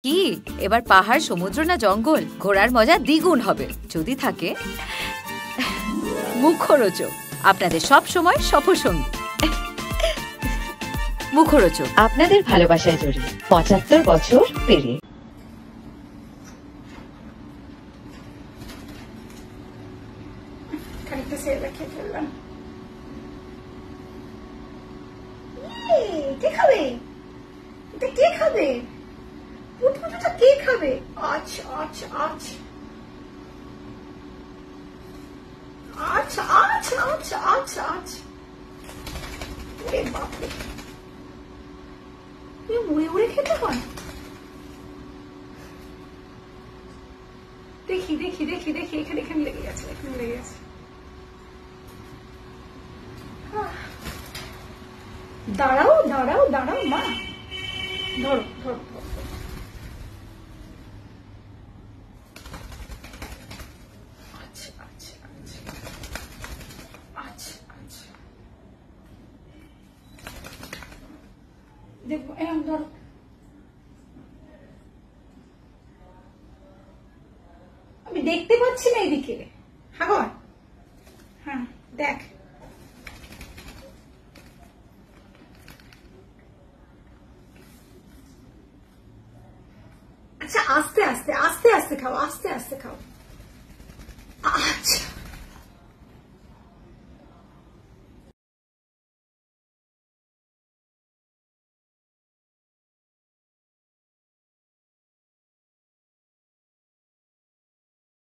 কি এবার পাহাড়, সমুদ্র না জঙ্গল? ঘোরার মজা দ্বিগুণ হবে যদি থাকে মুখরোচক, আপনাদের সব সময় সফরসঙ্গী। মুখরোচক, আপনাদের ভালোবাসায় জড়িয়ে ৭৫ বছর পেরিয়ে। খানিকটা সেবা খেয়ে ফেললাম। কে খাবে? এটা কে খাবে? পুটপুটটা কে খাবে? আচ্ছা আচ্ছা আচ্ছা আচ্ছা আচ্ছা আচ্ছা আচ্ছা আচ্ছা। ওরে বাপরে, উড়ে উড়ে খেতে হয়। দেখি দেখি দেখি দেখি, এখানে এখানে লেগে গেছে, এখানে লেগে গেছে। দাঁড়াও দাঁড়াও দাঁড়াও মা, ধরো ধরো ধরো। আচ্ছা আচ্ছা আচ্ছা আচ্ছা আচ্ছা, দেখো এরকম ধরো। আমি দেখতে পাচ্ছি না এদিকে। হ্যাঁ হ্যাঁ দেখ, আচ্ছা আস্তে আস্তে আস্তে আস্তে খাও, আস্তে আস্তে খাও।